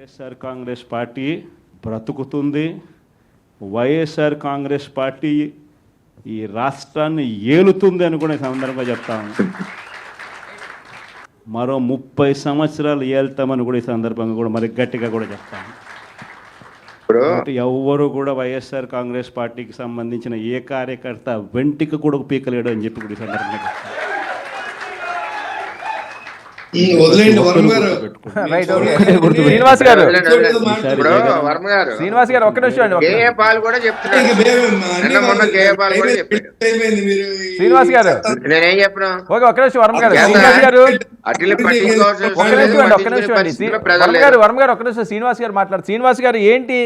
YSR Congress party బ్రతుకుతుంది. YSR Congress party ఈ రాష్ట్రాన్ని ఏలుతుంది అని కూడా సందర్భంగా చెప్తాను. మరో 30 సంవత్సరాలు ఏళ్తామని కూడా ఈ సందర్భంగా కూడా మరి గట్టిగా కూడా చెప్తాను. ఎవ్వరు కూడా వైఎస్ఆర్ కాంగ్రెస్ పార్టీకి సంబంధించిన ఏ కార్యకర్త వెంటికి కూడా పీకలేడు అని చెప్పి కూడా ఈ సందర్భంగా చెప్తాను. శ్రీనివాస్ గారు ఒక్క నిమిషం అండి. శ్రీనివాస్ గారు నేనేం చెప్పను. ఓకే ఒక్క నిమిషం వర్మ గారు. శ్రీనివాస్ గారు ఒక్క నిమిషం అండి. వర్మ గారు ఒక్క నిమిషం. శ్రీనివాస్ గారు మాట్లాడు. శ్రీనివాస్ గారు ఏంటి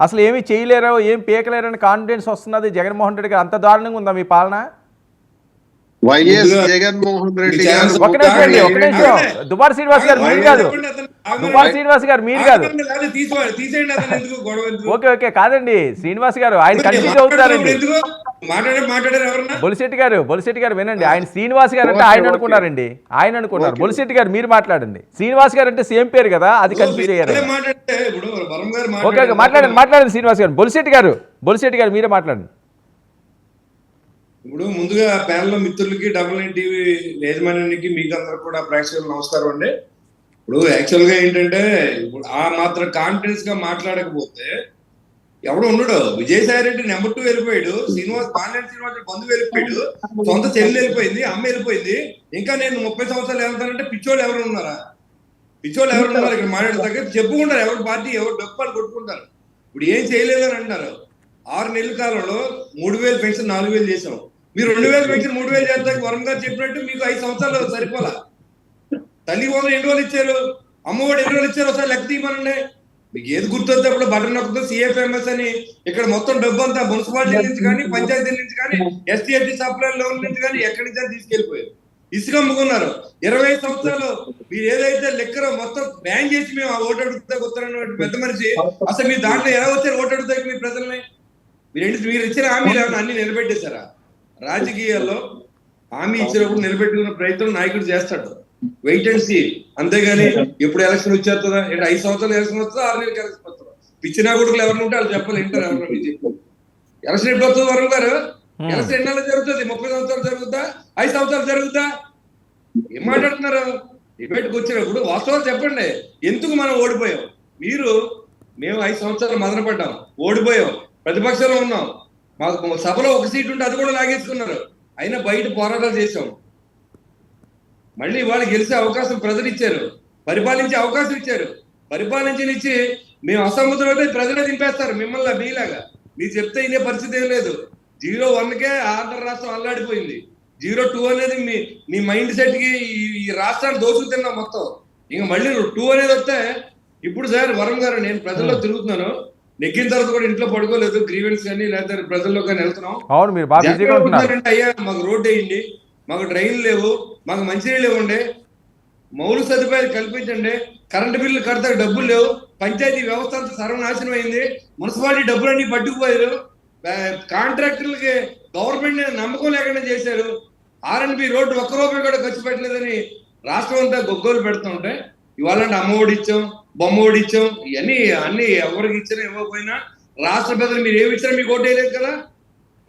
అసలు ఏమి చేయలేరో ఏం పీకలేరని కాన్ఫిడెన్స్ వస్తున్నది జగన్మోహన్ రెడ్డి గారు? అంత దారుణంగా ఉందా మీ పాలన? వైఎస్ జగన్మోహన్ రెడ్డి గారు ఒక నిమిషం. దుబార్ శ్రీనివాస్ గారు మీరు కాదు. దుబార్ శ్రీనివాస్ గారు మీరు కాదు. ఓకే ఓకే కాదండి శ్రీనివాస్ గారు ఆయన కన్ఫ్యూజ్ అవుతారండి. బొలిశెట్టి గారు వినండి. ఆయన శ్రీనివాస్ గారు అంటే ఆయన అనుకున్నారండి. ఆయన అనుకున్నారు. బొలిశెట్టి గారు మీరు మాట్లాడండి. శ్రీనివాస్ గారు అంటే సేమ్ పేరు కదా, అది కన్ఫ్యూజ్ అయ్యారు. ఓకే ఓకే మాట్లాడండి శ్రీనివాస్ గారు. బొలిశెట్టి గారు మీరే మాట్లాడండి. ఇప్పుడు ముందుగా ప్యానల్ మిత్రులకి డబుల్9 టీవీ యజమానికి మీకు అందరూ కూడా ప్రేక్షకులు నమస్కారం అండి. ఇప్పుడు యాక్చువల్ గా ఏంటంటే ఇప్పుడు ఆ మాత్రం కాన్ఫిడెన్స్ గా మాట్లాడకపోతే ఎవడు ఉండడు. విజయసాయి రెడ్డి నెంబర్ 2 వెళ్ళిపోయాడు, పాలెంటి శ్రీనివాస్ బంధువు వెళ్ళిపోయాడు, సొంత చెల్లి వెళ్ళిపోయింది, అమ్మ వెళ్ళిపోయింది. ఇంకా నేను 30 సంవత్సరాలు వెళ్తానంటే పిచ్చోళ్ళు ఎవరు ఉన్నారా? పిచ్చోళ్ళు ఎవరు ఉన్నారు ఇక్కడ మాట్లాడతాక చెప్పుకుంటారు. ఎవరు పార్టీ ఎవరు డొప్పాలు కొట్టుకుంటారు. ఇప్పుడు ఏం చేయలేదని అంటున్నారు. 6 నెలల కాలంలో 3000 పెన్షన్ 4000 చేసాం. మీరు 2000 పెన్షన్ 3000 చేస్తాక వరం గారు చెప్పినట్టు మీకు 5 సంవత్సరాలు సరిపోలా. తల్లి వందలు ఎన్ని రోజులు ఇచ్చారు, అమ్మఒడి ఎన్ని రోజులు ఇచ్చారు, ఒకసారి లెక్క తీయమనండి. మీకు ఏది గుర్తొస్తే అప్పుడు బటన్ నొక్కుతో సిఎఫ్ఎంఎస్ అని ఇక్కడ మొత్తం డబ్బు అంతా మున్సిపాలిటీ నుంచి కానీ పంచాయతీ నుంచి కానీ ఎస్టీ సప్లై లోన్ నుంచి కానీ ఎక్కడి నుంచి తీసుకెళ్లిపోయారు. ఇసుక అమ్ముకున్నారు. 20 సంవత్సరాలు మీరు ఏదైతే లెక్కర మొత్తం బ్యాన్ చేసి మేము ఆ ఓటు అడుగుతా కొత్త పెద్ద మనిషి అసలు మీరు దాంట్లో ఎలా వచ్చారు ఓటు అడుగుతాయి మీ ప్రజల్ని? మీరు ఇచ్చిన హామీలు అన్ని నిలబెట్టేశారా? రాజకీయాల్లో హామీ ఇచ్చినప్పుడు నిలబెట్టుకున్న ప్రయత్నం నాయకుడు చేస్తాడు. Wait and see. అంతేగాని ఎప్పుడు ఎలక్షన్ వచ్చేస్తుందా, 5 సంవత్సరాలు ఎలక్షన్ వస్తుందా, 6 నెలలకి ఎలక్షన్ వస్తుందా? పిచ్చినా కొడుకులు ఎవరిని ఉంటే వాళ్ళు చెప్పాలి. వింటారు ఎవరు? మీరు చెప్పు. ఎలక్షన్ ఎప్పుడు వస్తుంది వరం గారు? ఎలక్షన్ ఎన్ని నెలలు జరుగుతుంది? 30 సంవత్సరాలు జరుగుతా, 5 సంవత్సరాలు జరుగుతా? ఏం మాట్లాడుతున్నారు? డిబేట్కి వచ్చినప్పుడు వాస్తవాలు చెప్పండి. ఎందుకు మనం ఓడిపోయాం? మేము 5 సంవత్సరాలు మదన పడ్డాం, ఓడిపోయాం, ప్రతిపక్షంలో ఉన్నాం. మాకు సభలో 1 సీట్ ఉంటే అది కూడా లాగేసుకున్నారు. అయినా బయట పోరాటాలు చేసాం. మళ్ళీ వాళ్ళు గెలిచే అవకాశం ప్రజలు ఇచ్చారు, పరిపాలించే అవకాశం ఇచ్చారు. పరిపాలించనిచ్చి మేము అసమ్మతులు అయితే ప్రజలే దింపేస్తారు మిమ్మల్ని. మీలాగా మీరు చెప్తే ఇదే పరిస్థితి ఏం లేదు. 01కే ఆంధ్ర రాష్ట్రం అల్లాడిపోయింది. 02 అనేది మీ మైండ్ సెట్ కి ఈ రాష్ట్రాన్ని దోచుకు తిన్నాం మొత్తం. ఇంకా మళ్ళీ 2 అనేది వస్తే ఇప్పుడు సార్ వరం గారు నేను ప్రజల్లో తిరుగుతున్నాను. నెగ్గిన తర్వాత కూడా ఇంట్లో పడుకోలేదు. గ్రీవెన్స్ కానీ లేదా ప్రజల్లో కానీ వెళ్తున్నాం. అయ్యా మాకు రోడ్డు వేయండి, మాకు డ్రైన్లు లేవు, మాకు మంచినీళ్ళు ఇవ్వండి, మౌలిక సదుపాయాలు కల్పించండి, కరెంటు బిల్లు కడతారు డబ్బులు లేవు, పంచాయతీ వ్యవస్థ అంతా సర్వనాశనం అయింది, మున్సిపాలిటీ డబ్బులన్నీ పట్టుకుపోయారు, కాంట్రాక్టర్లకి గవర్నమెంట్ నమ్మకం లేకుండా చేశారు, R&B రోడ్డు 1 రూపాయి కూడా ఖర్చు పెట్టలేదని రాష్ట్రం అంతా గొగ్గోలు పెడుతూ ఉంటే ఇవాళ అమ్మఒడి ఇచ్చాం, బొమ్మఒడి ఇచ్చాం. ఇవన్నీ అన్ని ఎవరికి ఇచ్చినా ఇవ్వకపోయినా రాష్ట్ర ప్రజలు మీరు ఏమి ఇచ్చినా మీకు ఓటు వేయలేదు కదా.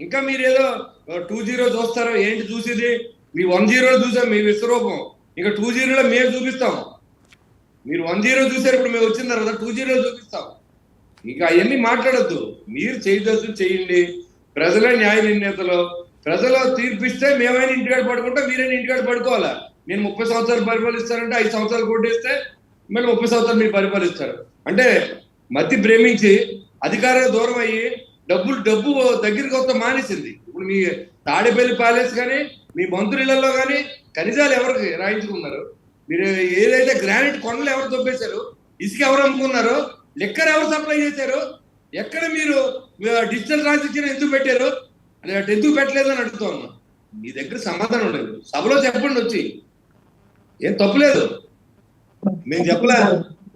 ఇంకా మీరు ఏదో 2-0 చూస్తారో ఏంటి చూసేది? మీ 1-0 చూసాం మీ విశ్వరూపం. ఇంకా 2-0లో మేము చూపిస్తాం. మీరు 1-0 చూసారు, ఇప్పుడు మేము వచ్చిన తర్వాత 2-0 చూపిస్తాం. ఇంకా అవన్నీ మాట్లాడద్దు. మీరు చేయదలుచు చేయండి. ప్రజలే న్యాయ నిర్ణేతలు. ప్రజలు తీర్పిస్తే మేమైనా ఇంటికాడ పడుకుంటాం, మీరైనా ఇంటికాడ పడుకోవాలా. నేను 30 సంవత్సరాలు పరిపాలిస్తానంటే 5 సంవత్సరాలు కొట్టేస్తే మళ్ళీ 30 సంవత్సరాలు మీరు పరిపాలిస్తారు అంటే మతి ప్రేమించి అధికారం దూరం అయ్యి డబ్బు దగ్గరికి వస్తే మానేసింది. ఇప్పుడు మీ తాడేపల్లి ప్యాలెస్ కానీ మీ మంత్రులలో కానీ ఖనిజాలు ఎవరికి రాయించుకున్నారు? మీరు ఏదైతే గ్రానైట్ కొండలు ఎవరు దొబ్బేశారు, ఇసుక ఎవరు అమ్ముకున్నారు, లెక్కర్ ఎవరు సప్లై చేశారు, ఎక్కడ మీరు డిజిటల్ ట్రాన్సాక్షన్ ఎందుకు పెట్టారు, ఎందుకు పెట్టలేదు అని అడుగుతా ఉన్నా. మీ దగ్గర సమాధానం ఉండదు. సభలో చెప్పండి వచ్చి. ఏం తప్పులేదు, మేము చెప్పలే.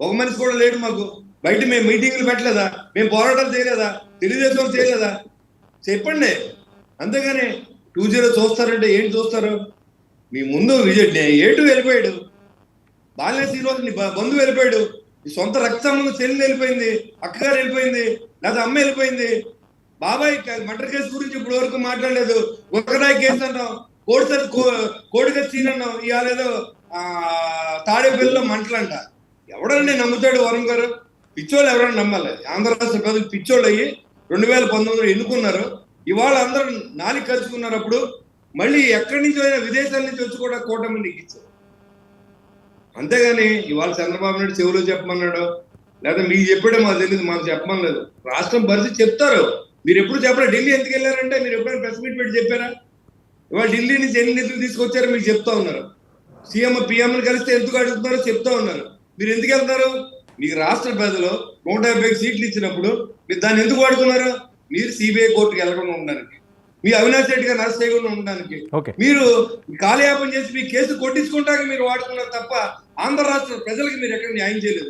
ఒక మనిషి కూడా లేడు మాకు. బయట మేము మీటింగ్లు పెట్టలేదా, మేము పోరాటాలు చేయలేదా, తెలుగుదేశం చేయలేదా? చెప్పండి. అంతేగాని 2-0 చూస్తారంటే ఏంటి చూస్తారు? మీ ముందు A2 వెళ్ళిపోయాడు, బాలినేని శ్రీనివాస్ బంధువు వెళ్ళిపోయాడు, ఈ సొంత రక్త సంబంధం చెల్లి వెళ్ళిపోయింది, అక్కగారు వెళ్ళిపోయింది, లేదా అమ్మ వెళ్ళిపోయింది. బాబాయ్ మర్డర్ కేసు గురించి ఇప్పుడు వరకు మాట్లాడలేదు. ఉరకరాయి కేసు అన్నాం, కోడిక సీన్ అన్నాం, ఇవాళ ఏదో తాడేపల్లిలో మంటలంట. ఎవడన్నా నమ్ముతాడు వరుణ్ గారు? పిచ్చోళ్ళు ఎవరైనా నమ్మాలి? ఆంధ్ర రాష్ట్ర ప్రజలు పిచ్చోళ్ళు అయ్యి 2019లో ఎన్నుకున్నారు. ఇవాళ అందరూ నాలుగు కలుసుకున్నారు. అప్పుడు మళ్ళీ ఎక్కడి నుంచి అయినా విదేశాల నుంచి వచ్చి కూడా కూటమి నెగ్గించారు. అంతేగాని ఇవాళ చంద్రబాబు నాయుడు చెవులో చెప్పమన్నాడు, లేదా మీకు చెప్పాడో మాకు తెలియదు, మాకు చెప్పమనలేదు. రాష్ట్రం పరిస్థితి చెప్తారు. మీరు ఎప్పుడు చెప్పరా? ఢిల్లీ ఎందుకు వెళ్ళారంటే మీరు ఎప్పుడైనా ప్రెస్ మీట్ పెట్టి చెప్పారా? ఇవాళ ఢిల్లీ నుంచి ఎన్ని నిధులు తీసుకొచ్చారో మీకు చెప్తా ఉన్నారు. సీఎం పిఎంని కలిస్తే ఎందుకు అడుగుతున్నారో చెప్తా ఉన్నారు. మీరు ఎందుకు వెళ్తారు? మీకు రాష్ట్ర ప్రజలు 150 సీట్లు ఇచ్చినప్పుడు మీరు దాన్ని ఎందుకు వాడుకున్నారు? మీరు సిబిఐ కోర్టుకు వెళ్ళకుండా ఉండడానికి, మీ అవినాష్ రెడ్డి గారిని అరెస్ట్ చేయకుండా ఉండడానికి, మీరు కాలయాపన చేసి మీ కేసు కొట్టించుకుంటానికి మీరు వాడుకున్నారు తప్ప ఆంధ్ర రాష్ట్ర ప్రజలకు మీరు ఎక్కడ న్యాయం చేయలేదు.